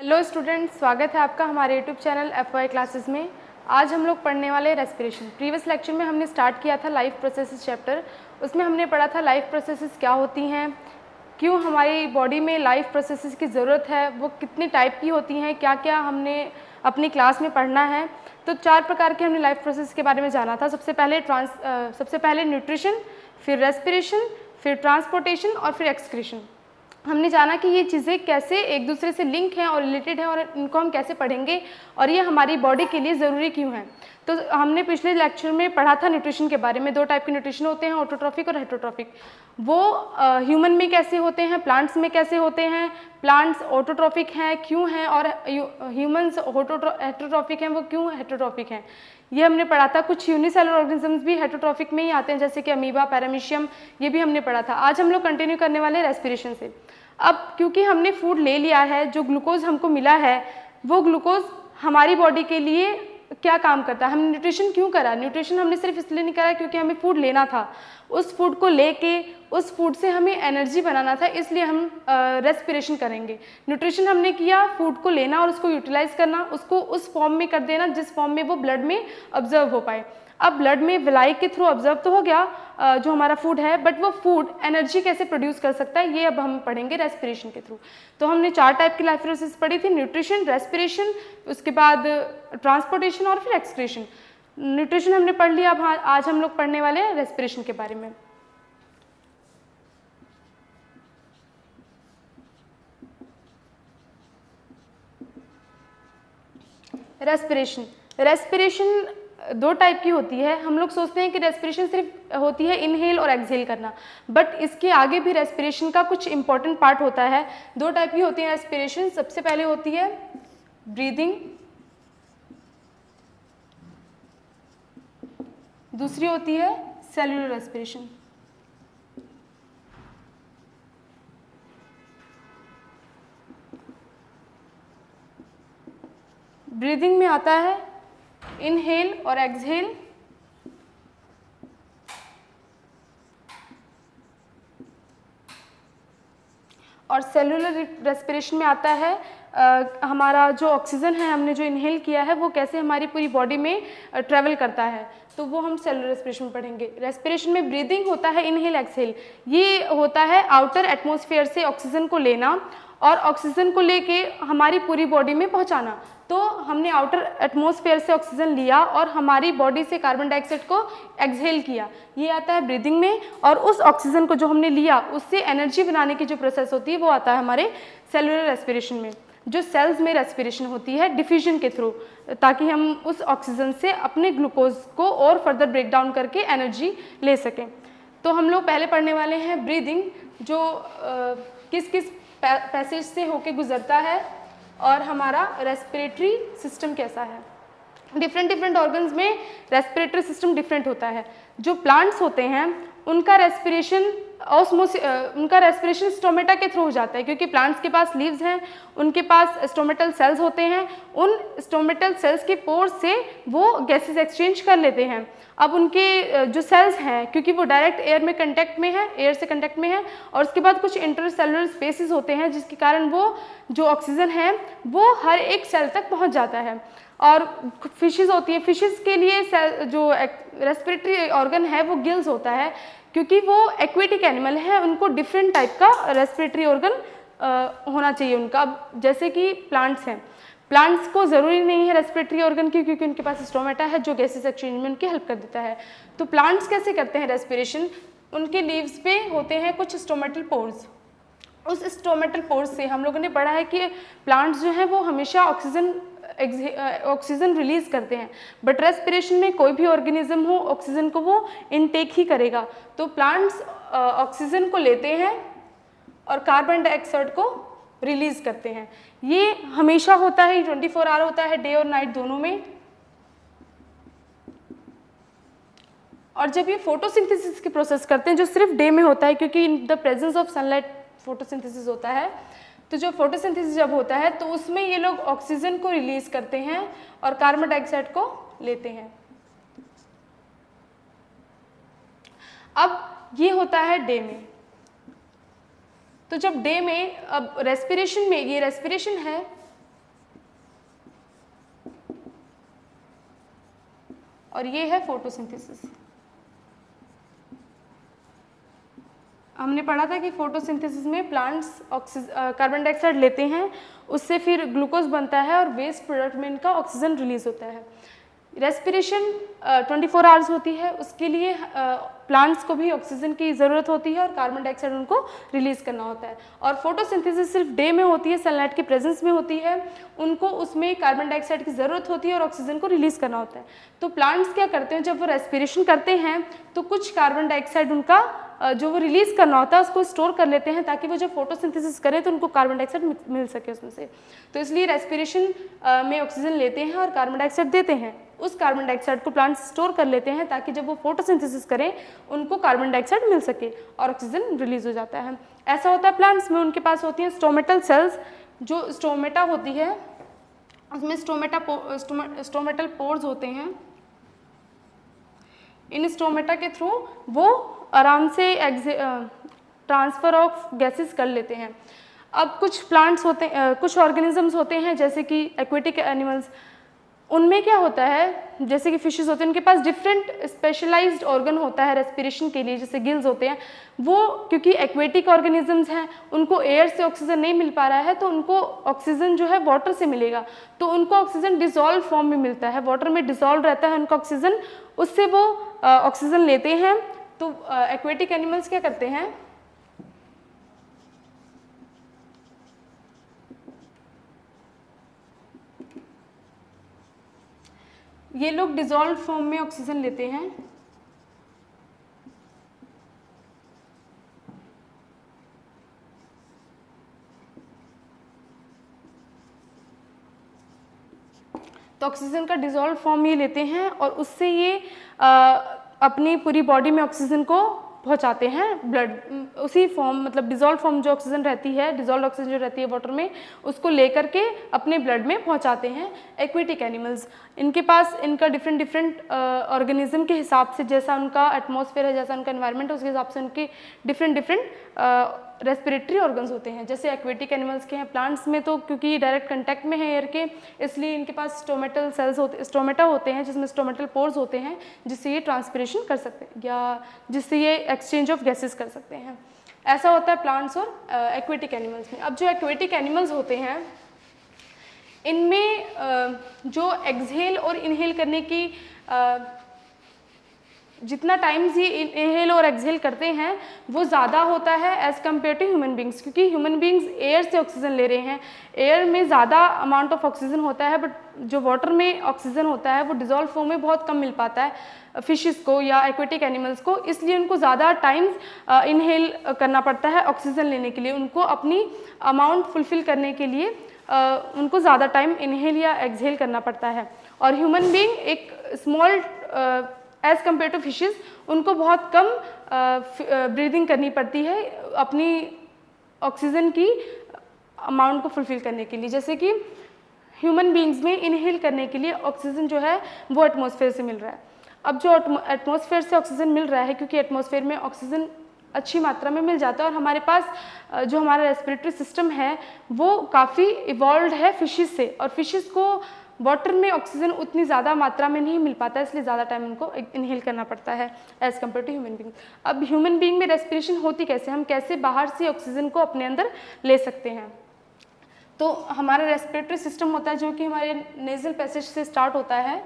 Hello students, स्वागत है आपका हमारे यूट्यूब चैनल FY क्लासेस में। आज हम लोग पढ़ने वाले रेस्पिरेशन। प्रीवियस लेक्चर में हमने स्टार्ट किया था लाइफ प्रोसेसेस चैप्टर। उसमें हमने पढ़ा था लाइफ प्रोसेसेस क्या होती हैं, क्यों हमारी बॉडी में लाइफ प्रोसेसेस की ज़रूरत है, वो कितनी टाइप की होती हैं, क्या क्या हमने अपनी क्लास में पढ़ना है। तो 4 प्रकार के हमने लाइफ प्रोसेस के बारे में जाना था। सबसे पहले न्यूट्रिशन, फिर रेस्पिरेशन, फिर ट्रांसपोर्टेशन और फिर एक्सक्रीशन। हमने जाना कि ये चीज़ें कैसे एक दूसरे से लिंक हैं और रिलेटेड हैं और इनको हम कैसे पढ़ेंगे और ये हमारी बॉडी के लिए ज़रूरी क्यों है। तो हमने पिछले लेक्चर में पढ़ा था न्यूट्रिशन के बारे में। 2 टाइप के न्यूट्रिशन होते हैं, ऑटोट्रॉफिक और हेटरोट्रॉफिक। वो ह्यूमन में कैसे होते हैं, प्लांट्स में कैसे होते हैं, प्लांट्स ऑटोट्रॉफिक हैं क्यों हैं, और ह्यूमन्स हेटरोट्रॉफिक हैं वो क्यों हेटरोट्रॉफिक हैं, ये हमने पढ़ा था। कुछ यूनिसेलुलर ऑर्गेनिजम्स भी हेटरोट्रॉफिक में ही आते हैं, जैसे कि अमीबा, पैरामीशियम, ये भी हमने पढ़ा था। आज हम लोग कंटिन्यू करने वाले हैं रेस्पिरेशन से। अब क्योंकि हमने फूड ले लिया है, जो ग्लूकोज हमको मिला है, वो ग्लूकोज हमारी बॉडी के लिए क्या काम करता है। हमने न्यूट्रिशन क्यों करा? न्यूट्रिशन हमने सिर्फ इसलिए नहीं करा क्योंकि हमें फूड लेना था। उस फूड को लेके उस फूड से हमें एनर्जी बनाना था, इसलिए हम रेस्पिरेशन करेंगे। न्यूट्रिशन हमने किया फूड को लेना और उसको यूटिलाइज करना, उसको उस फॉर्म में कर देना जिस फॉर्म में वो ब्लड में ऑब्जर्व हो पाए। अब ब्लड में विलाई के थ्रू ऑब्जर्व तो हो गया जो हमारा फूड है, बट वो फूड एनर्जी कैसे प्रोड्यूस कर सकता है, ये अब हम पढ़ेंगे रेस्पिरेशन के थ्रू। तो हमने 4 टाइप की लाइफ प्रोसेस पढ़ी थी, न्यूट्रिशन, रेस्पिरेशन, उसके बाद ट्रांसपोर्टेशन और फिर एक्सक्रीशन। न्यूट्रिशन हमने पढ़ लिया। अब आज हम लोग पढ़ने वाले हैं रेस्पिरेशन के बारे में। रेस्पिरेशन 2 टाइप की होती है। हम लोग सोचते हैं कि रेस्पिरेशन सिर्फ होती है इनहेल और एक्सहेल करना, बट इसके आगे भी रेस्पिरेशन का कुछ इंपॉर्टेंट पार्ट होता है। 2 टाइप की होती है रेस्पिरेशन। सबसे पहले होती है ब्रीदिंग, दूसरी होती है सेल्युलर रेस्पिरेशन। ब्रीदिंग में आता है इनहेल और एक्सहेल, और सेलुलर रेस्पिरेशन में आता है हमारा जो ऑक्सीजन है, हमने जो इनहेल किया है, वो कैसे हमारी पूरी बॉडी में ट्रेवल करता है, तो वो हम सेलुलर रेस्पिरेशन पढ़ेंगे। रेस्पिरेशन में ब्रीदिंग होता है इनहेल एक्सहेल। ये होता है आउटर एटमॉस्फेयर से ऑक्सीजन को लेना और ऑक्सीजन को लेके हमारी पूरी बॉडी में पहुंचाना। तो हमने आउटर एटमॉस्फेयर से ऑक्सीजन लिया और हमारी बॉडी से कार्बन डाइऑक्साइड को एक्सहेल किया, ये आता है ब्रीदिंग में। और उस ऑक्सीजन को जो हमने लिया उससे एनर्जी बनाने की जो प्रोसेस होती है वो आता है हमारे सेलुलर रेस्पिरेशन में। जो सेल्स में रेस्पिरेशन होती है डिफ्यूजन के थ्रू, ताकि हम उस ऑक्सीजन से अपने ग्लूकोज को और फर्दर ब्रेक डाउन करके एनर्जी ले सकें। तो हम लोग पहले पढ़ने वाले हैं ब्रीदिंग, जो किस किस पैसेज से होके गुजरता है और हमारा रेस्पिरेटरी सिस्टम कैसा है। डिफरेंट ऑर्गन्स में रेस्पिरेटरी सिस्टम डिफरेंट होता है। जो प्लांट्स होते हैं उनका रेस्पिरेशन स्टोमेटा के थ्रू हो जाता है, क्योंकि प्लांट्स के पास लीव्स हैं, उनके पास स्टोमेटल सेल्स होते हैं। उन स्टोमेटल सेल्स के पोर्स से वो गैसेस एक्सचेंज कर लेते हैं। अब उनके जो सेल्स हैं, क्योंकि वो डायरेक्ट एयर से कंटेक्ट में है, और उसके बाद कुछ इंटरसेलुलर स्पेसेस होते हैं जिसके कारण वो जो ऑक्सीजन है वो हर एक सेल तक पहुंच जाता है। और फिशेस होती हैं, फिशेस के लिए जो रेस्पिरेटरी ऑर्गन है वो गिल्स होता है, क्योंकि वो एक्वेटिक एनिमल है, उनको डिफरेंट टाइप का रेस्पिरेटरी ऑर्गन होना चाहिए उनका। अब जैसे कि प्लांट्स हैं, प्लांट्स को ज़रूरी नहीं है रेस्पिरेटरी ऑर्गन की, क्योंकि उनके पास स्टोमेटा है जो गैसेस एक्सचेंज में उनकी हेल्प कर देता है। तो प्लांट्स कैसे करते हैं रेस्पिरेशन? उनके लीव्स पे होते हैं कुछ स्टोमेटल पोर्स। उस स्टोमेटल पोर्स से हम लोगों ने पढ़ा है कि प्लांट्स जो हैं वो हमेशा ऑक्सीजन रिलीज करते हैं, बट रेस्पिरेशन में कोई भी ऑर्गेनिज्म हो ऑक्सीजन को वो इनटेक ही करेगा। तो प्लांट्स ऑक्सीजन को लेते हैं और कार्बन डाइऑक्साइड को रिलीज करते हैं। ये हमेशा होता है, 24 आवर होता है, डे और नाइट दोनों में। और जब ये फोटोसिंथेसिस की प्रोसेस करते हैं, जो सिर्फ डे में होता है क्योंकि in the presence of sunlight photosynthesis होता है, तो जो फोटोसिंथेसिस जब होता है तो उसमें ये लोग ऑक्सीजन को रिलीज करते हैं और कार्बन डाइऑक्साइड को लेते हैं। अब ये होता है डे में। तो जब डे में, अब रेस्पिरेशन में, ये रेस्पिरेशन है, और ये है फोटोसिंथेसिस। हमने पढ़ा था कि फोटोसिंथेसिस में प्लांट्स कार्बन डाइऑक्साइड लेते हैं, उससे फिर ग्लूकोज बनता है और वेस्ट प्रोडक्ट में इनका ऑक्सीजन रिलीज होता है। रेस्पिरेशन 24 आवर्स होती है, उसके लिए प्लांट्स को भी ऑक्सीजन की ज़रूरत होती है और कार्बन डाइऑक्साइड उनको रिलीज़ करना होता है। और फोटोसिंथेसिस सिर्फ डे में होती है, सनलाइट की प्रेजेंस में होती है, उनको उसमें कार्बन डाइऑक्साइड की ज़रूरत होती है और ऑक्सीजन को रिलीज़ करना होता है। तो प्लांट्स क्या करते हैं, जब वो रेस्पिरेशन करते हैं तो कुछ कार्बन डाइऑक्साइड उनका जो वो रिलीज़ करना होता है उसको स्टोर कर लेते हैं, ताकि वो जब फोटोसिंथेसिस करें तो उनको कार्बन डाइऑक्साइड मिल सके उसमें से। तो इसलिए रेस्पिरेशन में ऑक्सीजन लेते हैं और कार्बन डाइऑक्साइड देते हैं, उस कार्बन डाइऑक्साइड को प्लांट्स स्टोर कर लेते हैं ताकि जब वो फोटोसिंथेसिस करें उनको कार्बन डाइऑक्साइड मिल सके और ऑक्सीजन रिलीज हो जाता है। ऐसा होता है प्लांट्स में। उनके पास होती हैं स्टोमेटल सेल्स, जो स्टोमेटा होती है उसमें स्टोमेटल पोर्स होते हैं। इन स्टोमेटा के थ्रू वो आराम से ट्रांसफ़र ऑफ गैसेस कर लेते हैं। अब कुछ प्लांट्स होते हैं, कुछ ऑर्गेनिजम्स होते हैं जैसे कि एक्वेटिक एनिमल्स, उनमें क्या होता है, जैसे कि फिशेस होते हैं, उनके पास डिफरेंट स्पेशलाइज्ड ऑर्गन होता है रेस्पिरेशन के लिए, जैसे गिल्स होते हैं। वो क्योंकि एक्वेटिक ऑर्गेनिजम्स हैं, उनको एयर से ऑक्सीजन नहीं मिल पा रहा है, तो उनको ऑक्सीजन जो है वाटर से मिलेगा, तो उनको ऑक्सीजन डिसॉल्व फॉर्म में मिलता है, वाटर में डिसॉल्व रहता है उनका ऑक्सीजन, उससे वो ऑक्सीजन लेते हैं। तो एक्वेटिक एनिमल्स क्या करते हैं, ये लोग डिसॉल्व फॉर्म में ऑक्सीजन लेते हैं। तो ऑक्सीजन का डिसॉल्व फॉर्म ये लेते हैं और उससे ये अपनी पूरी बॉडी में ऑक्सीजन को पहुंचाते हैं, ब्लड उसी फॉर्म, मतलब डिसॉल्व फॉर्म जो ऑक्सीजन रहती है, डिसॉल्व ऑक्सीजन जो रहती है वाटर में, उसको लेकर के अपने ब्लड में पहुंचाते हैं एक्वेटिक एनिमल्स। इनके पास इनका डिफरेंट ऑर्गेनिज्म के हिसाब से, जैसा उनका एटमॉस्फेयर है, जैसा उनका एनवायरनमेंट है, उसके हिसाब से उनके डिफरेंट रेस्पिरेटरी ऑर्गन्स होते हैं। जैसे एक्वेटिक एनिमल्स के हैं, प्लांट्स में तो क्योंकि डायरेक्ट कंटैक्ट में है एयर के, इसलिए इनके पास स्टोमेटल सेल्स होते, स्टोमेटा होते हैं, जिसमें स्टोमेटल पोर्स होते हैं, जिससे ये ट्रांसपिरेशन कर सकते हैं या जिससे ये एक्सचेंज ऑफ गैसेस कर सकते हैं। ऐसा होता है प्लांट्स और एक्वेटिक एनिमल्स में। अब जो एक्वेटिक एनिमल्स होते हैं, इनमें जो एक्सहेल और इनहेल करने की जितना टाइम्स ये इनहेल और एक्सहेल करते हैं वो ज़्यादा होता है as compare to human beings, क्योंकि ह्यूमन बींग्स एयर से ऑक्सीजन ले रहे हैं, एयर में ज़्यादा अमाउंट ऑफ ऑक्सीजन होता है, बट जो वाटर में ऑक्सीजन होता है वो डिसॉल्व फॉर्म में बहुत कम मिल पाता है फिशेस को या एक्वेटिक एनिमल्स को, इसलिए उनको ज़्यादा टाइम्स इनहेल करना पड़ता है ऑक्सीजन लेने के लिए। उनको अपनी अमाउंट फुलफिल करने के लिए उनको ज़्यादा टाइम इनहेल या एक्सहेल करना पड़ता है। और ह्यूमन बींग एक small as compare to fishes, उनको बहुत कम ब्रीदिंग करनी पड़ती है अपनी ऑक्सीजन की अमाउंट को फुलफिल करने के लिए। जैसे कि ह्यूमन बींग्स में इनहेल करने के लिए ऑक्सीजन जो है वो एटमॉस्फेयर से मिल रहा है। अब जो एटमॉस्फेयर से ऑक्सीजन मिल रहा है, क्योंकि एटमॉस्फेयर में ऑक्सीजन अच्छी मात्रा में मिल जाता है, और हमारे पास जो हमारा रेस्पिरेटरी सिस्टम है वो काफ़ी इवॉल्व्ड है फिशेस से, और फिशेस को वाटर में ऑक्सीजन उतनी ज़्यादा मात्रा में नहीं मिल पाता है, इसलिए ज़्यादा टाइम उनको इनहेल करना पड़ता है as compare to human being. अब ह्यूमन बींग में रेस्पिरेशन होती कैसे, हम कैसे बाहर से ऑक्सीजन को अपने अंदर ले सकते हैं। तो हमारा रेस्पिरेटरी सिस्टम होता है जो कि हमारे नेज़ल पैसेज से स्टार्ट होता है,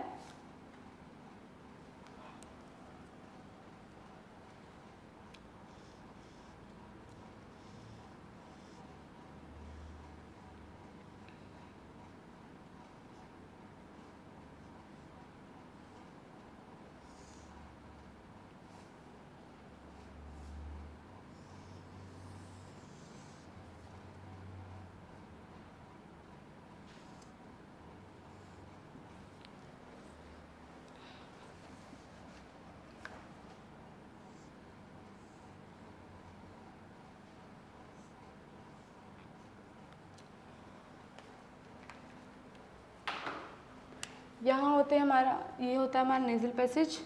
यहाँ होते हैं हमारा, ये होता है हमारा नेज़ल पैसेज,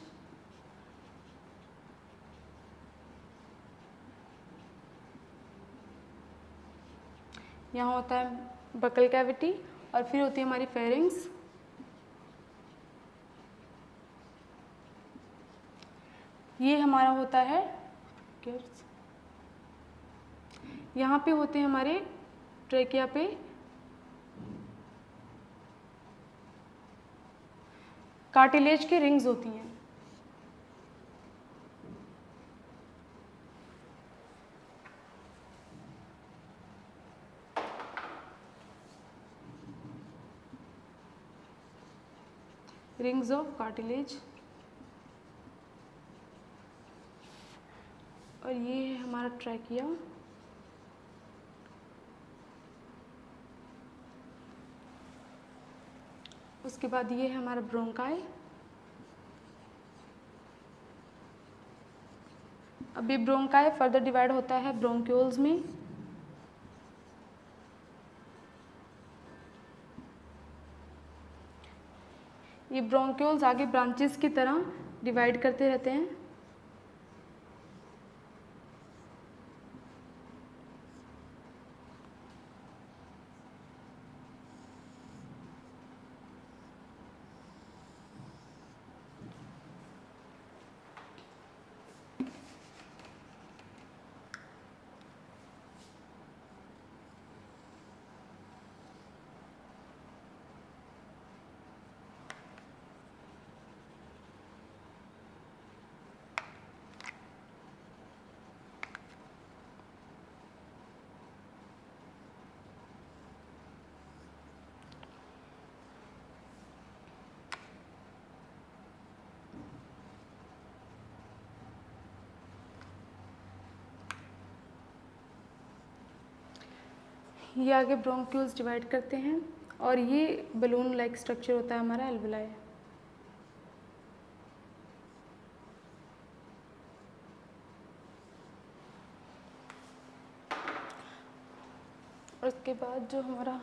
यहाँ होता है बकल कैविटी, और फिर होती है हमारी फेरिंग्स, ये हमारा होता है यहाँ पे होते हैं हमारे ट्रेकिया पे कार्टिलेज की रिंग्स होती हैं। रिंग्स ऑफ कार्टिलेज, और ये है हमारा ट्रैकिया। उसके बाद ये है हमारा ब्रोंकाई। अब ये ब्रोंकाई फर्दर डिवाइड होता है ब्रोंक्यूल्स में। ये ब्रोंक्यूल्स आगे ब्रांचेस की तरह डिवाइड करते रहते हैं। ये आगे ब्रोंक्यूल्स डिवाइड करते हैं और ये बलून लाइक स्ट्रक्चर होता है हमारा एल्वेलाई। और उसके बाद जो हमारा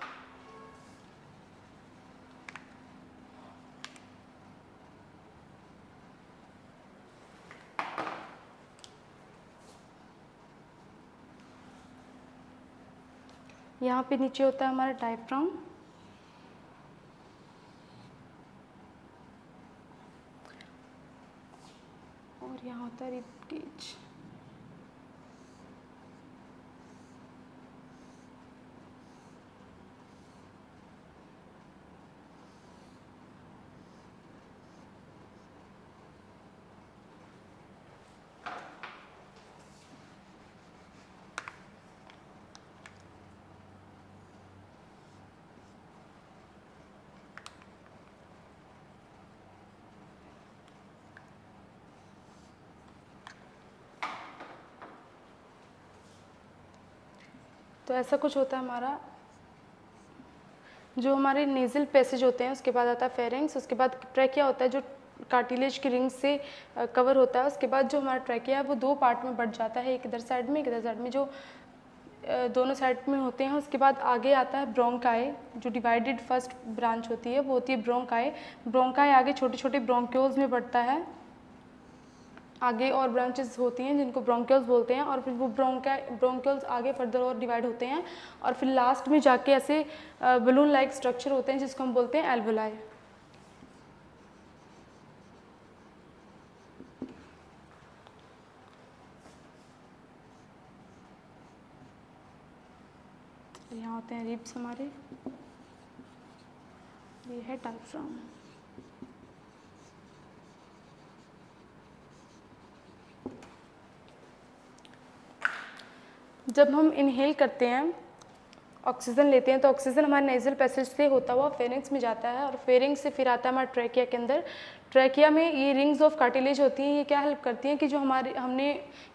यहाँ पे नीचे होता है हमारा डायफ्राम, और यहाँ होता है रिब केज। तो ऐसा कुछ होता है हमारा, जो हमारे नेज़ल पैसेज होते हैं। उसके बाद आता है फेरिंग्स, उसके बाद ट्रैकिया होता है जो कार्टिलेज की रिंग से कवर होता है। उसके बाद जो हमारा ट्रैकिया है वो दो पार्ट में बढ़ जाता है, एक इधर साइड में एक इधर साइड में, जो दोनों साइड में होते हैं। उसके बाद आगे आता है ब्रोंकाई, जो डिवाइडेड फर्स्ट ब्रांच होती है वो होती है ब्रोंकाई। ब्रोंकाई आगे छोटे छोटे ब्रोंक्यूल्स में बढ़ता है, आगे और ब्रांचेस होती हैं जिनको ब्रोंक्यूल्स बोलते हैं, और फिर वो ब्रोंक्यूल्स आगे फर्दर और डिवाइड होते हैं, और फिर लास्ट में जाके ऐसे बलून लाइक स्ट्रक्चर होते हैं जिसको हम बोलते हैं एल्वेलाई। यहाँ होते हैं रिब्स हमारे, ये है डायफ्राम। जब हम इनहेल करते हैं, ऑक्सीजन लेते हैं, तो ऑक्सीजन हमारे नेज़ल पैसेज से होता हुआ फेरिंग्स में जाता है, और फेरिंग्स से फिर आता है हमारे ट्रैकिया के अंदर। ट्रैकिया में ये रिंग्स ऑफ कार्टिलेज होती हैं। ये क्या हेल्प करती हैं कि जो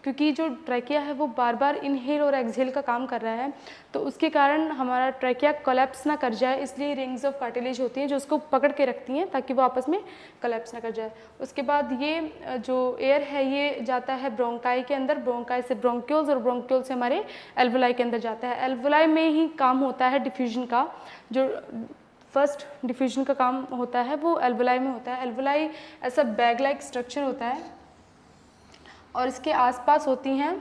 क्योंकि जो ट्रैकिया है वो बार बार इनहेल और एक्सहेल का काम कर रहा है, तो उसके कारण हमारा ट्रैकिया कोलैप्स ना कर जाए, इसलिए रिंग्स ऑफ कार्टिलेज होती हैं जो उसको पकड़ के रखती हैं ताकि वो आपस में कोलैप्स ना कर जाए। उसके बाद ये जो एयर है ये जाता है ब्रोंकाई के अंदर, ब्रोंकाई से ब्रोंक्यूल्स, और ब्रोंक्यूल्स से हमारे एल्वेलाई के अंदर जाता है। एल्वेलाई में ही काम होता है डिफ्यूजन का, जो फर्स्ट डिफ्यूजन का काम होता है वो एल्वेलाई में होता है। एल्वेलाई ऐसा बैग लाइक स्ट्रक्चर होता है, और इसके आसपास होती हैं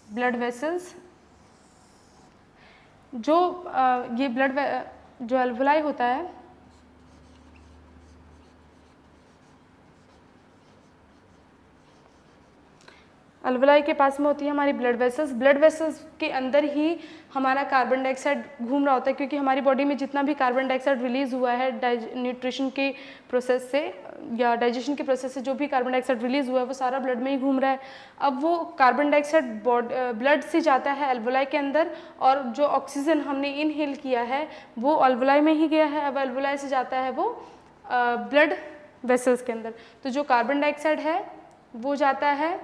ब्लड वेसल्स। जो ये जो एल्वेलाई होता है, अल्वलाई के पास में होती है हमारी ब्लड वेसल्स। ब्लड वेसल्स के अंदर ही हमारा कार्बन डाइऑक्साइड घूम रहा होता है, क्योंकि हमारी बॉडी में जितना भी कार्बन डाइऑक्साइड रिलीज़ हुआ है न्यूट्रिशन के प्रोसेस से या डाइजेशन के प्रोसेस से, जो भी कार्बन डाइऑक्साइड रिलीज़ हुआ है वो सारा ब्लड में ही घूम रहा है। अब वो कार्बन डाइऑक्साइड ब्लड से जाता है अल्वलाई के अंदर, और जो ऑक्सीजन हमने इनहेल किया है वो अल्वलाई में ही गया है। अब अल्वलाई से जाता है वो ब्लड वेसल्स के अंदर। तो जो कार्बन डाइऑक्साइड है वो जाता है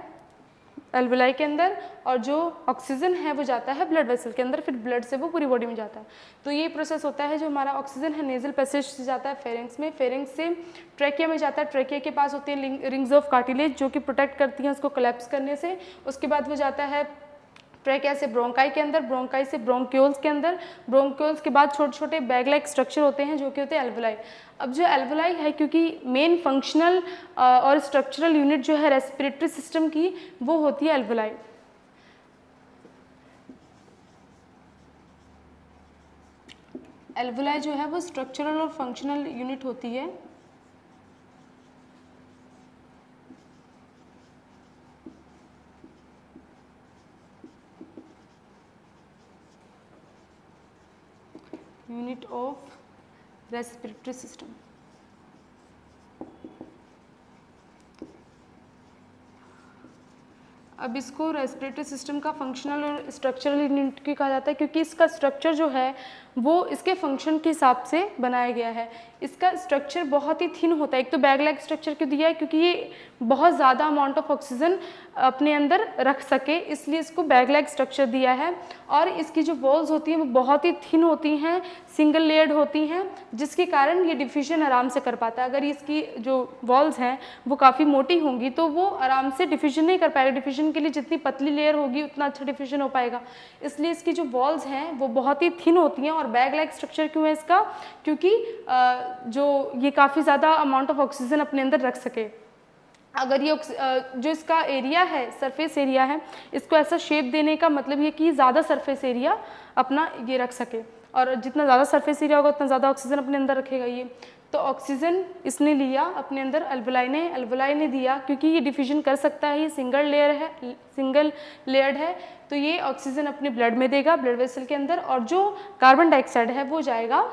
अल्वलाई के अंदर, और जो ऑक्सीजन है वो जाता है ब्लड वेसल के अंदर, फिर ब्लड से वो पूरी बॉडी में जाता है। तो ये प्रोसेस होता है। जो हमारा ऑक्सीजन है नेजल पैसेज से जाता है फेरेंक्स में, फेरेंक्स से ट्रैकिया में जाता है। ट्रैकिया के पास होती है रिंग्स ऑफ कार्टिलेज जो कि प्रोटेक्ट करती हैं उसको कोलैप्स करने से। उसके बाद वो जाता है ट्रैकिया से ब्रोंकाई के अंदर, ब्रोंकाई से ब्रोंक्यूल्स के अंदर, ब्रोंक्यूल्स के बाद छोटे छोटे बैग लाइक स्ट्रक्चर होते हैं जो कि होते हैं एल्वलाई। अब जो एल्वलाई है, क्योंकि मेन फंक्शनल और स्ट्रक्चरल यूनिट जो है रेस्पिरेटरी सिस्टम की वो होती है एल्वलाई। एल्वलाई जो है वो स्ट्रक्चरल और फंक्शनल यूनिट होती है। Unit of respiratory system. अब इसको रेस्पिरेटरी सिस्टम का फंक्शनल और स्ट्रक्चरल यूनिट क्यों कहा जाता है? क्योंकि इसका स्ट्रक्चर जो है वो इसके फंक्शन के हिसाब से बनाया गया है। इसका स्ट्रक्चर बहुत ही थिन होता है। एक तो बैग लाइक स्ट्रक्चर क्यों दिया है? क्योंकि ये बहुत ज़्यादा अमाउंट ऑफ ऑक्सीजन अपने अंदर रख सके, इसलिए इसको बैग लाइक स्ट्रक्चर दिया है। और इसकी जो वॉल्स होती हैं वो बहुत ही थिन होती हैं, सिंगल लेयर्ड होती हैं, जिसके कारण ये डिफ्यूजन आराम से कर पाता है। अगर इसकी जो वॉल्स हैं वो काफ़ी मोटी होंगी तो वो आराम से डिफ्यूजन नहीं कर पाएगा। डिफ्यूजन के लिए जितनी पतली लेयर होगी उतना अच्छा डिफ्यूजन हो पाएगा। इसलिए इसकी जो वॉल्स हैं वो बहुत ही थिन होती हैं। और बैग लाइक स्ट्रक्चर क्यों है इसका? क्योंकि जो ये काफ़ी ज़्यादा अमाउंट ऑफ ऑक्सीजन अपने अंदर रख सके। अगर ये जो इसका एरिया है, सरफेस एरिया है, इसको ऐसा शेप देने का मतलब ये कि ज़्यादा सरफेस एरिया अपना ये रख सके, और जितना ज़्यादा सरफेस एरिया होगा उतना ज़्यादा ऑक्सीजन अपने अंदर रखेगा ये। तो ऑक्सीजन इसने लिया अपने अंदर, अल्वलाई ने दिया, क्योंकि ये डिफ्यूजन कर सकता है, ये सिंगल लेयर्ड है, तो ये ऑक्सीजन अपने ब्लड में देगा, ब्लड वेसल के अंदर, और जो कार्बन डाइऑक्साइड है वो जाएगा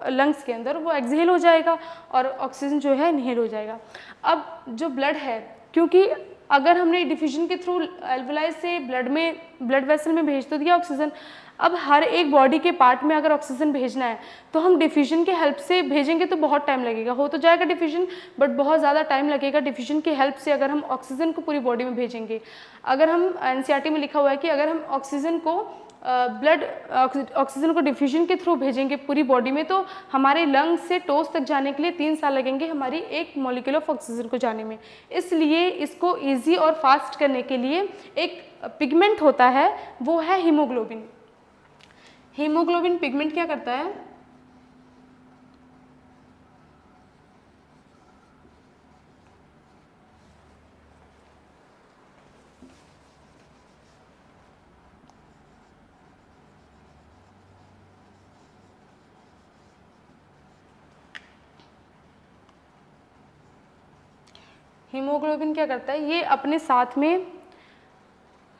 लंग्स के अंदर, वो एक्सहेल हो जाएगा और ऑक्सीजन जो है इनहेल हो जाएगा। अब जो ब्लड है, क्योंकि अगर हमने डिफ्यूजन के थ्रू अल्वलाई से ब्लड वेसल में भेज तो दिया ऑक्सीजन, अब हर एक बॉडी के पार्ट में अगर ऑक्सीजन भेजना है तो हम डिफ्यूजन के हेल्प से भेजेंगे तो बहुत टाइम लगेगा। हो तो जाएगा डिफ्यूजन, बट बहुत ज़्यादा टाइम लगेगा डिफ्यूजन की हेल्प से अगर हम ऑक्सीजन को पूरी बॉडी में भेजेंगे। अगर हम एनसीईआरटी में लिखा हुआ है कि अगर हम ऑक्सीजन को डिफ्यूजन के थ्रू भेजेंगे पूरी बॉडी में तो हमारे लंग्स से टोस तक जाने के लिए 3 साल लगेंगे हमारी एक मॉलिक्यूल ऑफ ऑक्सीजन को जाने में। इसलिए इसको ईजी और फास्ट करने के लिए एक पिगमेंट होता है, वो है हीमोग्लोबिन। हीमोग्लोबिन पिगमेंट क्या करता है? हीमोग्लोबिन क्या करता है? ये अपने साथ में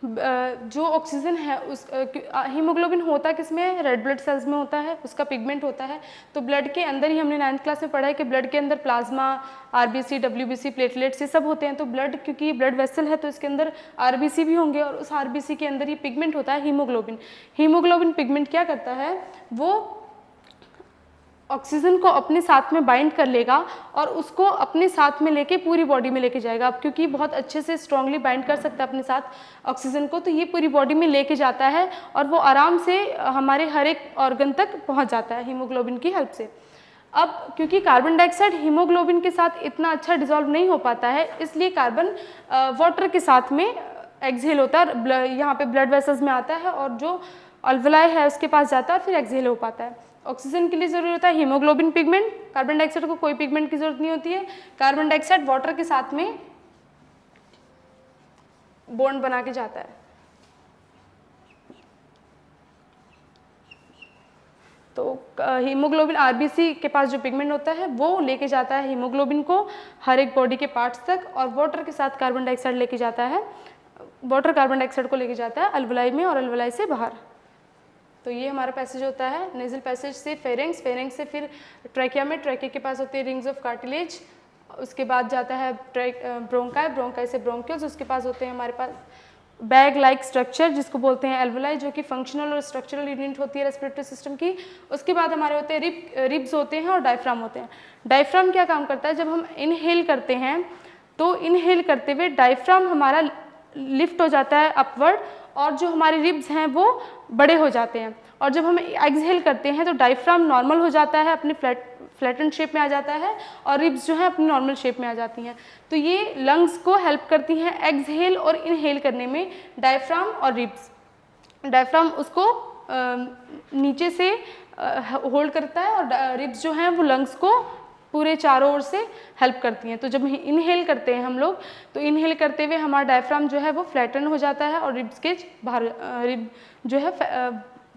जो ऑक्सीजन है उस हीमोग्लोबिन होता किस में? रेड ब्लड सेल्स में होता है, उसका पिगमेंट होता है। तो ब्लड के अंदर ही हमने 9th क्लास में पढ़ा है कि ब्लड के अंदर प्लाज्मा, आरबीसी, डब्ल्यूबीसी, प्लेटलेट्स ये सब होते हैं। तो ब्लड, क्योंकि ब्लड वेसल है तो इसके अंदर आरबीसी भी होंगे, और उस आरबीसी के अंदर ये पिगमेंट होता है हीमोग्लोबिन। हीमोग्लोबिन पिगमेंट क्या करता है? वो ऑक्सीजन को अपने साथ में बाइंड कर लेगा और उसको अपने साथ में लेके पूरी बॉडी में लेके जाएगा। अब क्योंकि बहुत अच्छे से स्ट्रांगली बाइंड कर सकता है अपने साथ ऑक्सीजन को, तो ये पूरी बॉडी में लेके जाता है और वो आराम से हमारे हर एक ऑर्गन तक पहुंच जाता है हीमोग्लोबिन की हेल्प से। अब क्योंकि कार्बन डाइऑक्साइड हीमोग्लोबिन के साथ इतना अच्छा डिसॉल्व नहीं हो पाता है, इसलिए कार्बन वाटर के साथ में एक्सहेल होता है, यहाँ पे ब्लड वेसल्स में आता है और जो अल्वलाई है उसके पास जाता है और फिर एक्सहेल हो पाता है। ऑक्सीजन के लिए जरूरी होता है हीमोग्लोबिन पिगमेंट, कार्बन डाइऑक्साइड को कोई पिगमेंट की जरूरत नहीं होती है। कार्बन डाइऑक्साइड वाटर के साथ में बॉन्ड बना के जाता है। तो हीमोग्लोबिन आरबीसी के पास जो पिगमेंट होता है वो लेके जाता है हीमोग्लोबिन को हर एक बॉडी के पार्ट्स तक, और वाटर के साथ कार्बन डाइऑक्साइड लेके जाता है वाटर कार्बन डाइऑक्साइड को लेके जाता है अल्वलाई में और अल्वलाई से बाहर। तो ये हमारा पैसेज होता है नेजल पैसेज से फेरिंग्स, फेरिंग्स से फिर ट्रैकिया में, ट्रैकिया के पास होते हैं रिंग्स ऑफ कार्टिलेज, उसके बाद जाता है ब्रोंकाई, ब्रोंकाई से ब्रोंक्यूल्स, उसके पास होते हैं हमारे पास बैग लाइक स्ट्रक्चर जिसको बोलते हैं एल्वलाई, जो कि फंक्शनल और स्ट्रक्चरल यूनिट होती है रेस्पिरेटरी सिस्टम की। उसके बाद हमारे होते हैं रिब्स होते हैं और डायफ्राम होते हैं। डायफ्राम क्या काम करता है, जब हम इनहेल करते हैं तो इनहेल करते हुए डायफ्राम हमारा लिफ्ट हो जाता है अपवर्ड और जो हमारे रिब्स हैं वो बड़े हो जाते हैं, और जब हम एक्सहेल करते हैं तो डायफ्राम नॉर्मल हो जाता है, अपनी फ्लैटन शेप में आ जाता है और रिब्स जो है अपनी नॉर्मल शेप में आ जाती हैं। तो ये लंग्स को हेल्प करती हैं एक्सहेल और इनहेल करने में, डायफ्राम और रिब्स। डायफ्राम उसको नीचे से होल्ड करता है और रिब्स जो हैं वो लंग्स को पूरे चारों ओर से हेल्प करती हैं। तो जब इनहेल करते हैं हम लोग तो इनहेल करते हुए हमारा डायफ्राम जो है वो फ्लैटन हो जाता है और रिब्स के बाहर रिब जो है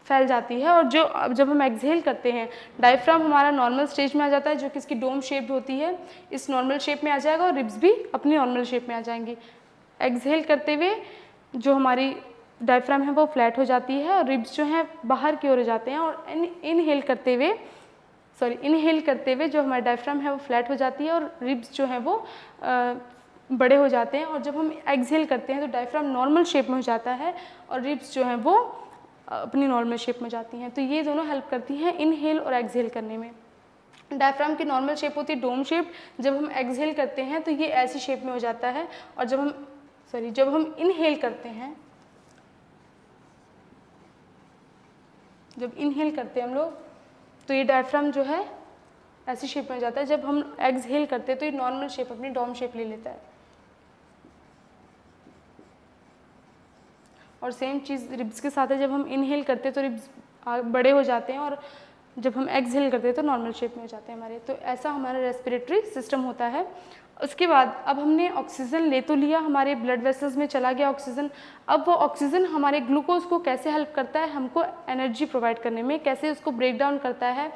फैल जाती है, और जब हम एक्सहेल करते हैं डायफ्राम हमारा नॉर्मल स्टेज में आ जाता है जो कि इसकी डोम शेप्ड होती है, इस नॉर्मल शेप में आ जाएगा और रिब्स भी अपनी नॉर्मल शेप में आ जाएंगी। एक्सहेल करते हुए जो हमारी डायफ्राम है वो फ्लैट हो जाती है और रिब्स जो हैं बाहर की ओर हो जाते हैं, और इनहेल करते हुए जो हमारा डायफ्राम है वो फ्लैट हो जाती है और रिब्स जो हैं वो बड़े हो जाते हैं, और जब हम एक्सहेल करते हैं तो डायफ्राम नॉर्मल शेप में हो जाता है और रिब्स जो हैं वो अपनी नॉर्मल शेप में जाती हैं। तो ये दोनों हेल्प करती हैं इनहेल और एक्सहेल करने में। डायफ्राम की नॉर्मल शेप होती है डोम शेप, जब हम एक्सहेल करते हैं तो ये ऐसी शेप में हो जाता है, और जब हम इनहेल करते हैं, जब इनहेल करते हैं हम लोग तो ये डायफ्राम जो है ऐसी शेप में हो जाता है, जब हम एक्सहेल करते हैं तो ये नॉर्मल शेप अपनी डोम शेप ले लेता है। और सेम चीज़ रिब्स के साथ है, जब हम इनहेल करते हैं तो रिब्स बड़े हो जाते हैं और जब हम एक्सहेल करते हैं तो नॉर्मल शेप में हो जाते हैं हमारे। तो ऐसा हमारा रेस्पिरेटरी सिस्टम होता है। उसके बाद अब हमने ऑक्सीजन ले तो लिया, हमारे ब्लड वेसल्स में चला गया ऑक्सीजन। अब वो ऑक्सीजन हमारे ग्लूकोज को कैसे हेल्प करता है हमको एनर्जी प्रोवाइड करने में, कैसे उसको ब्रेक डाउन करता है,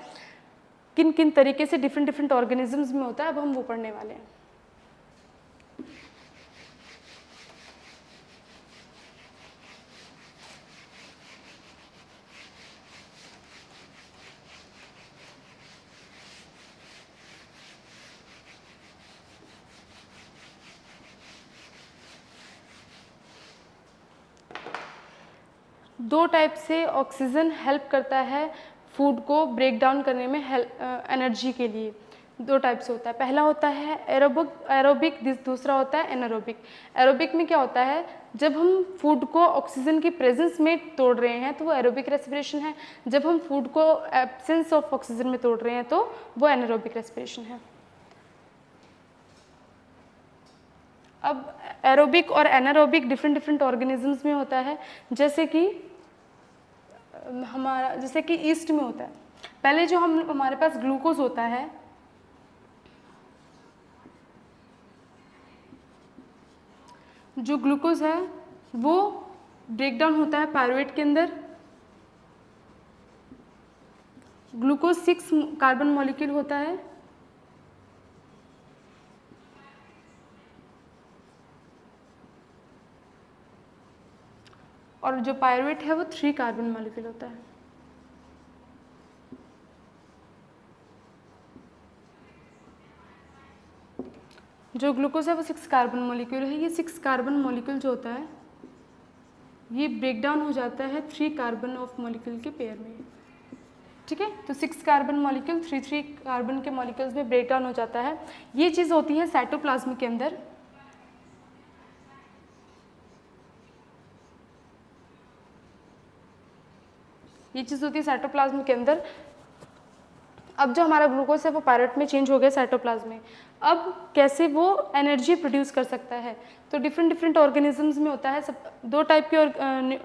किन किन तरीके से डिफरेंट ऑर्गेनिजम्स में होता है, अब हम वो पढ़ने वाले हैं। दो टाइप से ऑक्सीजन हेल्प करता है फूड को ब्रेक डाउन करने में एनर्जी के लिए। दो टाइप से होता है, पहला होता है एरोबिक, दूसरा होता है एनारोबिक। एरोबिक में क्या होता है, जब हम फूड को ऑक्सीजन की प्रेजेंस में तोड़ रहे हैं तो वो एरोबिक रेस्पिरेशन है, जब हम फूड को एब्सेंस ऑफ ऑक्सीजन में तोड़ रहे हैं तो वो एनारोबिक रेस्पिरेशन है। अब एरोबिक और एनारोबिक डिफरेंट ऑर्गेनिजम्स में होता है, जैसे कि ईस्ट में होता है। पहले जो हमारे पास ग्लूकोज होता है, जो ग्लूकोज है वो ब्रेक डाउन होता है पायरुवेट के अंदर। ग्लूकोज 6 कार्बन मॉलिक्यूल होता है, और जो पायरुवेट है वो 3 कार्बन मॉलिक्यूल होता है। जो ग्लूकोज है वो 6 कार्बन मॉलिक्यूल है। ये 6 कार्बन मॉलिक्यूल जो होता है ये ब्रेक डाउन हो जाता है 3 कार्बन ऑफ मॉलिक्यूल के पेयर में। ठीक है, तो 6 कार्बन मॉलिक्यूल 3 कार्बन के मॉलिक्यूल्स में ब्रेक डाउन हो जाता है। ये चीज़ होती है साइटोप्लाज्म के अंदर। ये चीज़ होती है साइटोप्लाज्म के अंदर। अब जो हमारा ग्लूकोज है वो पायरुवेट में चेंज हो गया साइटोप्लाज्म में। अब कैसे वो एनर्जी प्रोड्यूस कर सकता है, तो डिफरेंट ऑर्गेनिजम्स में होता है। सब दो टाइप के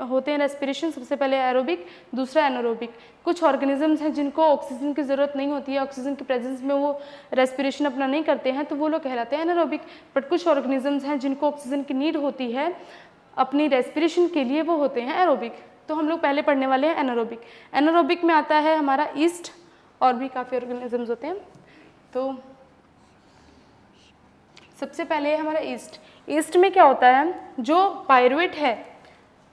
होते हैं रेस्पिरेशन, सबसे पहले एरोबिक, दूसरा एनारोबिक। कुछ ऑर्गेनिजम्स हैं जिनको ऑक्सीजन की ज़रूरत नहीं होती है, ऑक्सीजन की प्रेजेंस में वो रेस्पिरेशन अपना नहीं करते हैं, तो वो लोग कहलाते हैं एनारोबिक। बट कुछ ऑर्गेनिजम्स हैं जिनको ऑक्सीजन की नीड होती है अपनी रेस्पिरेशन के लिए, वो होते हैं एरोबिक। तो हम लोग पहले पढ़ने वाले हैं एनारोबिक। एनारोबिक में आता है हमारा ईस्ट, और भी काफ़ी ऑर्गेनिजम्स होते हैं। तो सबसे पहले है हमारा ईस्ट। ईस्ट में क्या होता है, जो पायरुवेट है,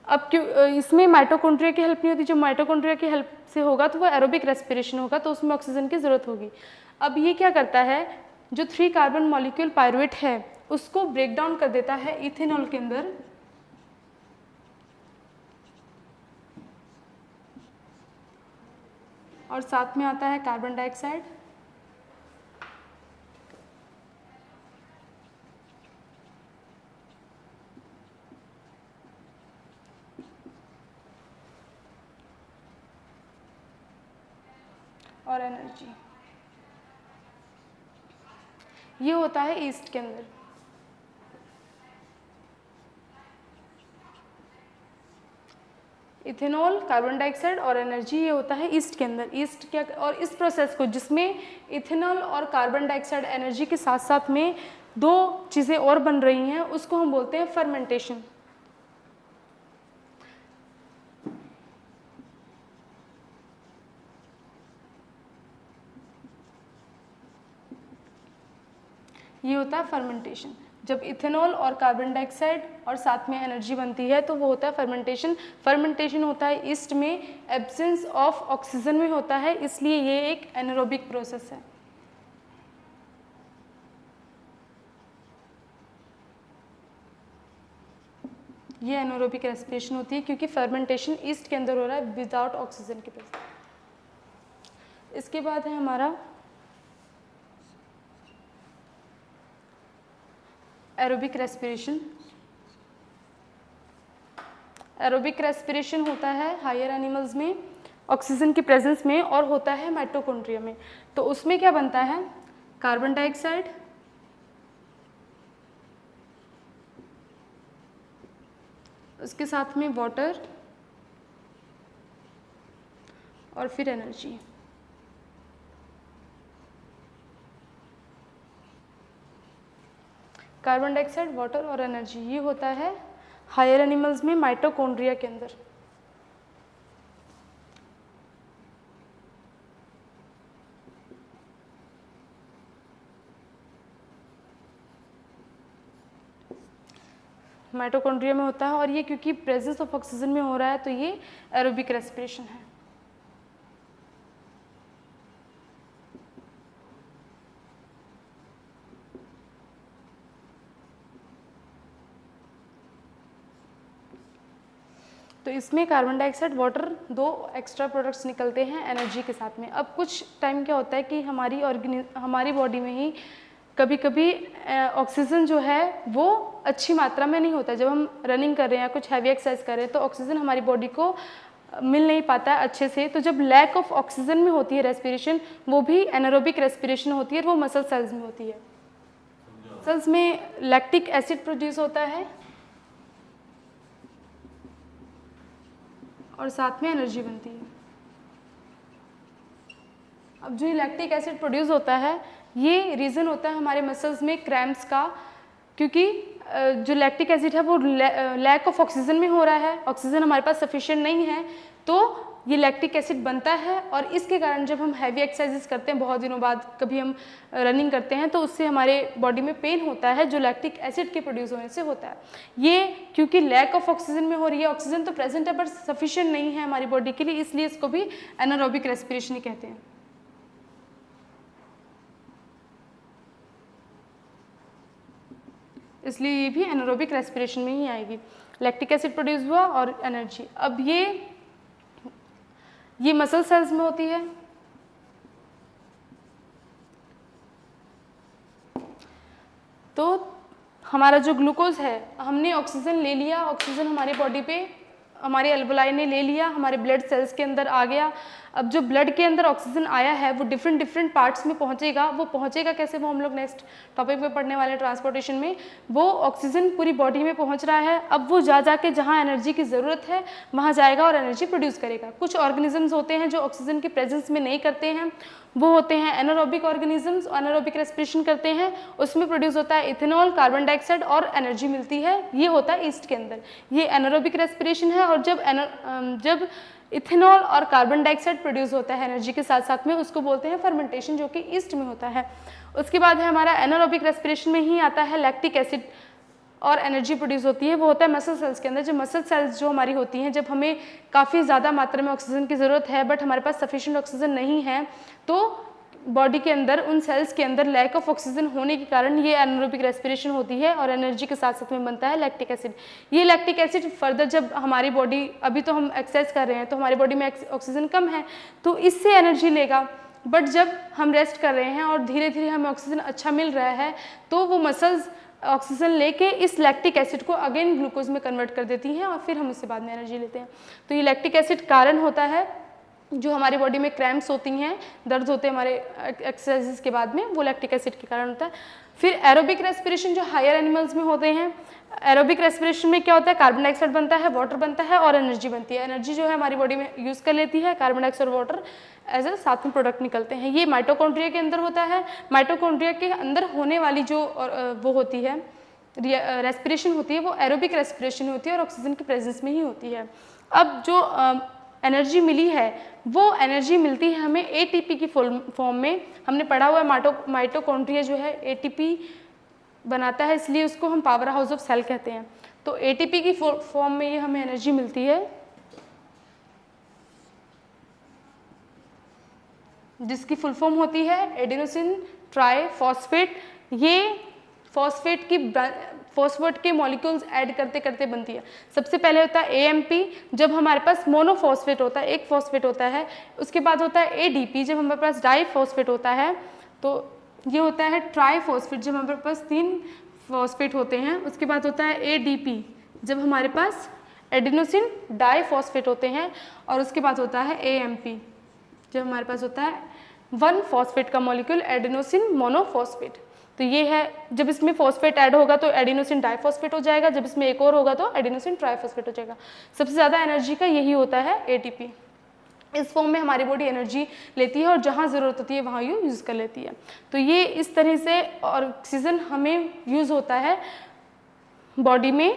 अब क्यों इसमें माइटोकॉन्ड्रिया की हेल्प नहीं होती, जो माइटोकॉन्ड्रिया की हेल्प से होगा तो वो एरोबिक रेस्पिरेशन होगा, तो उसमें ऑक्सीजन की ज़रूरत होगी। अब ये क्या करता है, जो 3 कार्बन मॉलिक्यूल पायरुवेट है उसको ब्रेक डाउन कर देता है इथेनॉल के अंदर, और साथ में आता है कार्बन डाइऑक्साइड, और एनर्जी। ये होता है ईस्ट के अंदर। इथेनॉल, कार्बन डाइऑक्साइड और एनर्जी, ये होता है ईस्ट के अंदर। ईस्ट क्या, और इस प्रोसेस को जिसमें इथेनॉल और कार्बन डाइऑक्साइड एनर्जी के साथ साथ में 2 चीज़ें और बन रही हैं, उसको हम बोलते हैं फर्मेंटेशन। ये होता है फर्मेंटेशन। जब इथेनॉल और कार्बन डाइऑक्साइड और साथ में एनर्जी बनती है तो वो होता है फर्मेंटेशन। फर्मेंटेशन होता है ईस्ट में, एब्सेंस ऑफ ऑक्सीजन में होता है, इसलिए ये एक एनारोबिक प्रोसेस है। ये एनारोबिक रेस्पिरेशन होती है क्योंकि फर्मेंटेशन ईस्ट के अंदर हो रहा है विदाउट ऑक्सीजन के प्रेजेंस। इसके बाद है हमारा एरोबिक रेस्पिरेशन। एरोबिक रेस्पिरेशन होता है हायर एनिमल्स में ऑक्सीजन की प्रेजेंस में और होता है माइटोकॉन्ड्रिया में। तो उसमें क्या बनता है, कार्बन डाइऑक्साइड, उसके साथ में वाटर और फिर एनर्जी। कार्बन डाइऑक्साइड, वाटर और एनर्जी, ये होता है हायर एनिमल्स में माइटोकॉन्ड्रिया के अंदर। माइटोकॉन्ड्रिया में होता है और ये क्योंकि प्रेजेंस ऑफ ऑक्सीजन में हो रहा है तो ये एरोबिक रेस्पिरेशन है। तो इसमें carbon dioxide, water, 2 extra products निकलते हैं एनर्जी के साथ में। अब कुछ टाइम क्या होता है कि हमारी बॉडी में ही कभी कभी ऑक्सीजन जो है वो अच्छी मात्रा में नहीं होता। जब हम रनिंग कर रहे हैं या कुछ हैवी एक्सरसाइज कर रहे हैं तो ऑक्सीजन हमारी बॉडी को मिल नहीं पाता है अच्छे से। तो जब लैक ऑफ ऑक्सीजन में होती है रेस्पिरेशन, वो भी एनारोबिक रेस्पिरेशन होती है, वो मसल सेल्स में होती है। सेल्स में लैक्टिक एसिड प्रोड्यूस होता है और साथ में एनर्जी बनती है। अब जो लैक्टिक एसिड प्रोड्यूस होता है, ये रीज़न होता है हमारे मसल्स में क्रैम्प्स का, क्योंकि जो लैक्टिक एसिड है वो लैक ऑफ ऑक्सीजन में हो रहा है, ऑक्सीजन हमारे पास सफिशिएंट नहीं है, तो ये लैक्टिक एसिड बनता है। और इसके कारण जब हम हैवी एक्सरसाइजेस करते हैं, बहुत दिनों बाद कभी हम रनिंग करते हैं, तो उससे हमारे बॉडी में पेन होता है जो लैक्टिक एसिड के प्रोड्यूस होने से होता है। ये क्योंकि लैक ऑफ ऑक्सीजन में हो रही है, ऑक्सीजन तो प्रेजेंट है पर सफिशिएंट नहीं है हमारी बॉडी के लिए, इसलिए इसको भी एनारोबिक रेस्पिरेशन ही कहते हैं। इसलिए ये भी एनारोबिक रेस्पिरेशन में ही आएगी। लैक्टिक एसिड प्रोड्यूस हुआ और एनर्जी। अब ये मसल सेल्स में होती है। तो हमारा जो ग्लूकोज है, हमने ऑक्सीजन ले लिया, ऑक्सीजन हमारी बॉडी पे हमारे एल्वोलाई ने ले लिया, हमारे ब्लड सेल्स के अंदर आ गया। अब जो ब्लड के अंदर ऑक्सीजन आया है वो डिफरेंट पार्ट्स में पहुंचेगा। वो पहुंचेगा कैसे, वो हम लोग नेक्स्ट टॉपिक में पढ़ने वाले ट्रांसपोर्टेशन में। वो ऑक्सीजन पूरी बॉडी में पहुंच रहा है, अब वो जाके जहां एनर्जी की ज़रूरत है वहां जाएगा और एनर्जी प्रोड्यूस करेगा। कुछ ऑर्गेनिजम्स होते हैं जो ऑक्सीजन की प्रेजेंस में नहीं करते हैं, वो होते हैं एनारोबिक ऑर्गेनिजम्स। एनारोबिक रेस्पिरेशन करते हैं, उसमें प्रोड्यूस होता है इथेनॉल, कार्बन डाइऑक्साइड और एनर्जी मिलती है। ये होता है ईस्ट के अंदर, ये एनारोबिक रेस्पिरेशन है। और जब इथेनॉल और कार्बन डाइऑक्साइड प्रोड्यूस होता है एनर्जी के साथ साथ में, उसको बोलते हैं फर्मेंटेशन, जो कि ईस्ट में होता है। उसके बाद है हमारा एनारोबिक रेस्पिरेशन में ही आता है लैक्टिक एसिड और एनर्जी प्रोड्यूस होती है वो होता है मसल सेल्स के अंदर। जो मसल सेल्स जो हमारी होती हैं, जब हमें काफ़ी ज़्यादा मात्रा में ऑक्सीजन की ज़रूरत है बट हमारे पास सफिशिएंट ऑक्सीजन नहीं है, तो बॉडी के अंदर उन सेल्स के अंदर लैक ऑफ ऑक्सीजन होने के कारण ये एनारोबिक रेस्पिरेशन होती है और एनर्जी के साथ साथ में बनता है लैक्टिक एसिड। ये लैक्टिक एसिड फर्दर जब हमारी बॉडी, अभी तो हम एक्सरसाइज कर रहे हैं तो हमारी बॉडी में ऑक्सीजन कम है तो इससे एनर्जी लेगा, बट जब हम रेस्ट कर रहे हैं और धीरे धीरे हमें ऑक्सीजन अच्छा मिल रहा है तो वो मसल्स ऑक्सीजन लेके इस लैक्टिक एसिड को अगेन ग्लूकोज में कन्वर्ट कर देती हैं और फिर हम उससे बाद में एनर्जी लेते हैं। तो ये लैक्टिक एसिड कारण होता है जो हमारी बॉडी में क्रैम्प्स होती हैं, दर्द होते हैं हमारे एक्सरसाइजेस के बाद में, वो लैक्टिक एसिड के कारण होता है। फिर एरोबिक रेस्पिरेशन जो हायर एनिमल्स में होते हैं, एरोबिक रेस्पिरेशन में क्या होता है, कार्बन डाइऑक्साइड बनता है, वाटर बनता है और एनर्जी बनती है। एनर्जी जो है हमारी बॉडी में यूज़ कर लेती है, कार्बन डाइऑक्साइड और वाटर एज ए साथ में प्रोडक्ट निकलते हैं। ये माइटोकॉन्ड्रिया के अंदर होता है। माइटोकॉन्ड्रिया के अंदर होने वाली जो वो होती है रेस्पिरेशन होती है वो एरोबिक रेस्पिरेशन होती है और ऑक्सीजन की प्रेजेंस में ही होती है। अब जो एनर्जी मिली है वो एनर्जी मिलती है हमें एटीपी की फॉर्म में। हमने पढ़ा हुआ है माइटोकॉन्ड्रिया जो है एटीपी बनाता है, इसलिए उसको हम पावर हाउस ऑफ सेल कहते हैं। तो एटीपी की फॉर्म में ये हमें एनर्जी मिलती है, जिसकी फुल फॉर्म होती है एडेनोसिन ट्राइफॉस्फेट। ये फॉस्फेट के मॉलिक्यूल्स ऐड करते करते बनती है। सबसे पहले होता है एएमपी, जब हमारे पास मोनोफॉस्फेट होता है, एक फॉस्फेट होता है। उसके बाद होता है एडीपी, जब हमारे पास डाइफॉस्फेट होता है। तो ये होता है ट्राइफॉस्फेट, जब हमारे पास 3 फॉस्फेट होते हैं। उसके बाद होता है एडीपी, जब हमारे पास एडेनोसिन डाइफॉस्फेट होते हैं। और उसके बाद होता है एएमपी, जब हमारे पास होता है 1 फॉस्फेट का मॉलिक्यूल एडेनोसिन मोनोफॉस्फेट। तो ये है, जब इसमें फॉस्फेट ऐड होगा तो एडेनोसिन डाइफॉस्फेट हो जाएगा, जब इसमें एक और होगा तो एडेनोसिन ट्राइफॉस्फेट हो जाएगा। सबसे ज़्यादा एनर्जी का यही होता है एटीपी। इस फॉर्म में हमारी बॉडी एनर्जी लेती है और जहाँ ज़रूरत होती है वहाँ ये यूज़ कर लेती है। तो ये इस तरह से ऑक्सीजन हमें यूज़ होता है बॉडी में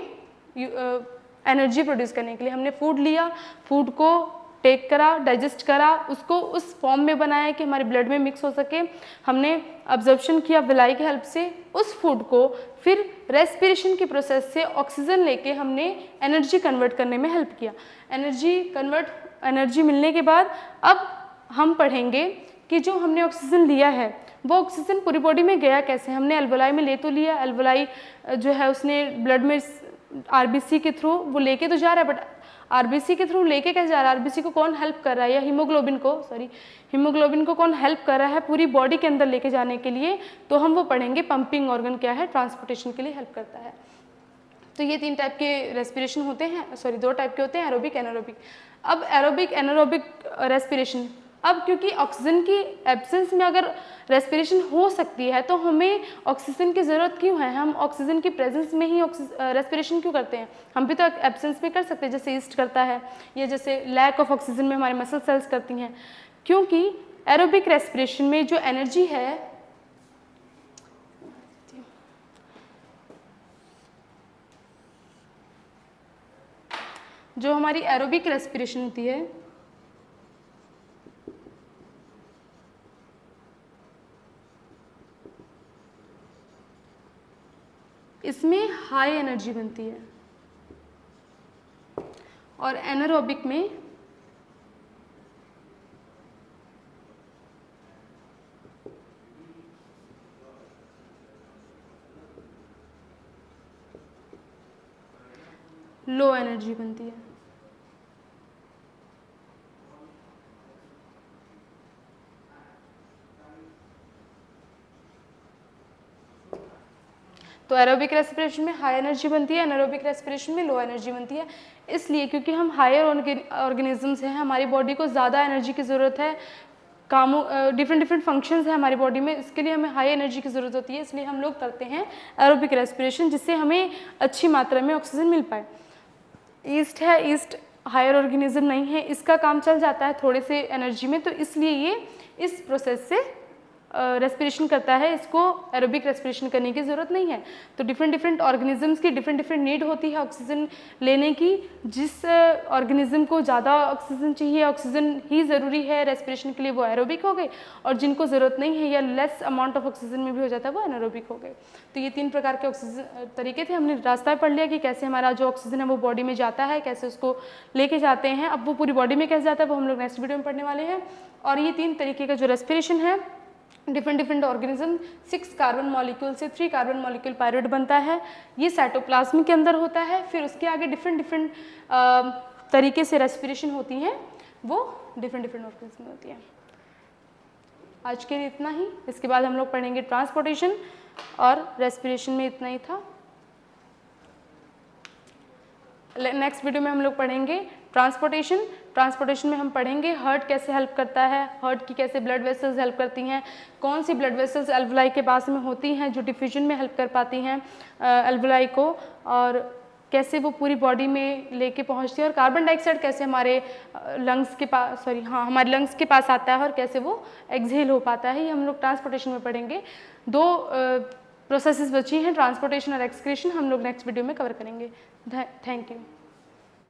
एनर्जी प्रोड्यूस करने के लिए। हमने फूड लिया, फूड को टेक करा, डाइजेस्ट करा, उसको उस फॉर्म में बनाया कि हमारे ब्लड में मिक्स हो सके। हमने अब्जॉर्प्शन किया विलाई की हेल्प से उस फूड को, फिर रेस्पिरेशन की प्रोसेस से ऑक्सीजन लेके हमने एनर्जी कन्वर्ट करने में हेल्प किया। एनर्जी मिलने के बाद अब हम पढ़ेंगे कि जो हमने ऑक्सीजन लिया है वो ऑक्सीजन पूरी बॉडी में गया कैसे। हमने एल्वोलाई में ले तो लिया, एल्वोलाई जो है उसने ब्लड में आरबीसी के थ्रू वो लेके तो जा रहा है, बट आरबीसी के थ्रू लेके कैसे जा रहा है, आरबीसी को कौन हेल्प कर रहा है, या हीमोग्लोबिन को कौन हेल्प कर रहा है पूरी बॉडी के अंदर लेके जाने के लिए। तो हम वो पढ़ेंगे पंपिंग ऑर्गन क्या है, ट्रांसपोर्टेशन के लिए हेल्प करता है। तो ये 3 टाइप के रेस्पिरेशन होते हैं, 2 टाइप के होते हैं, एरोबिक एनारोबिक। अब एरोबिक एनारोबिक रेस्पिरेशन, अब क्योंकि ऑक्सीजन की एब्सेंस में अगर रेस्पिरेशन हो सकती है तो हमें ऑक्सीजन की ज़रूरत क्यों है, हम ऑक्सीजन की प्रेजेंस में ही रेस्पिरेशन क्यों करते हैं। हम भी तो एब्सेंस में कर सकते हैं, जैसे ईस्ट करता है या जैसे लैक ऑफ ऑक्सीजन में हमारे मसल सेल्स करती हैं। क्योंकि एरोबिक रेस्पिरेशन में जो एनर्जी है जो हमारी एरोबिक रेस्पिरेशन होती है इसमें हाई एनर्जी बनती है और एनारोबिक में लो एनर्जी बनती है। तो एरोबिक रेस्पिरेशन में हाई एनर्जी बनती है, एनारोबिक रेस्पिरेशन में लो एनर्जी बनती है। इसलिए क्योंकि हम हायर ऑर्गेनिजम्स हैं, हमारी बॉडी को ज़्यादा एनर्जी की ज़रूरत है, डिफरेंट फंक्शंस हैं हमारी बॉडी में, इसके लिए हमें हाई एनर्जी की ज़रूरत होती है। इसलिए हम लोग करते हैं एरोबिक रेस्पिरेशन, जिससे हमें अच्छी मात्रा में ऑक्सीजन मिल पाए। ईस्ट है, ईस्ट हायर ऑर्गेनिज्म नहीं है, इसका काम चल जाता है थोड़े से एनर्जी में, तो इसलिए ये इस प्रोसेस से रेस्पिरेशन करता है, इसको एरोबिक रेस्पिरेशन करने की ज़रूरत नहीं है। तो डिफरेंट ऑर्गेनिजम्स की डिफरेंट नीड होती है ऑक्सीजन लेने की। जिस ऑर्गेनिज्म को ज़्यादा ऑक्सीजन चाहिए, ऑक्सीजन ही ज़रूरी है रेस्पिरेशन के लिए, वो एरोबिक हो गए, और जिनको ज़रूरत नहीं है या लेस अमाउंट ऑफ ऑक्सीजन में भी हो जाता है वो एनारोबिक हो गए। तो ये 3 प्रकार के ऑक्सीजन तरीके थे। हमने रास्ता पढ़ लिया कि कैसे हमारा जो ऑक्सीजन है वो बॉडी में जाता है, कैसे उसको लेके जाते हैं। अब वो पूरी बॉडी में कैसे जाता है वो हम लोग नेक्स्ट वीडियो में पढ़ने वाले हैं। और ये 3 तरीके का जो रेस्पिरेशन है, डिफरेंट ऑर्गेनिज्म 6 कार्बन मॉलिक्यूल से 3 कार्बन मॉलिक्यूल पायरुवेट बनता है। ये साइटोप्लाज्म के अंदर होता है। फिर उसके आगे डिफरेंट तरीके से रेस्पिरेशन होती हैं, वो डिफरेंट ऑर्गेनिज्म में होती हैं। आज के लिए इतना ही। इसके बाद हम लोग पढ़ेंगे ट्रांसपोर्टेशन, और रेस्पिरेशन में इतना ही था। नेक्स्ट वीडियो में हम लोग पढ़ेंगे ट्रांसपोर्टेशन में हम पढ़ेंगे हार्ट कैसे हेल्प करता है, हार्ट की कैसे ब्लड वेसल्स हेल्प करती हैं, कौन सी ब्लड वेसल्स एल्वुलाई के पास में होती हैं जो डिफ्यूजन में हेल्प कर पाती हैं एल्वुलाई को, और कैसे वो पूरी बॉडी में लेके पहुंचती है, और कार्बन डाइऑक्साइड कैसे हमारे लंग्स के पास हमारे लंग्स के पास आता है और कैसे वो एक्सहेल हो पाता है। ये हम लोग ट्रांसपोर्टेशन में पढ़ेंगे। 2 प्रोसेसेस बची हैं, ट्रांसपोर्टेशन और एक्सक्रीशन, हम लोग नेक्स्ट वीडियो में कवर करेंगे। Thank you.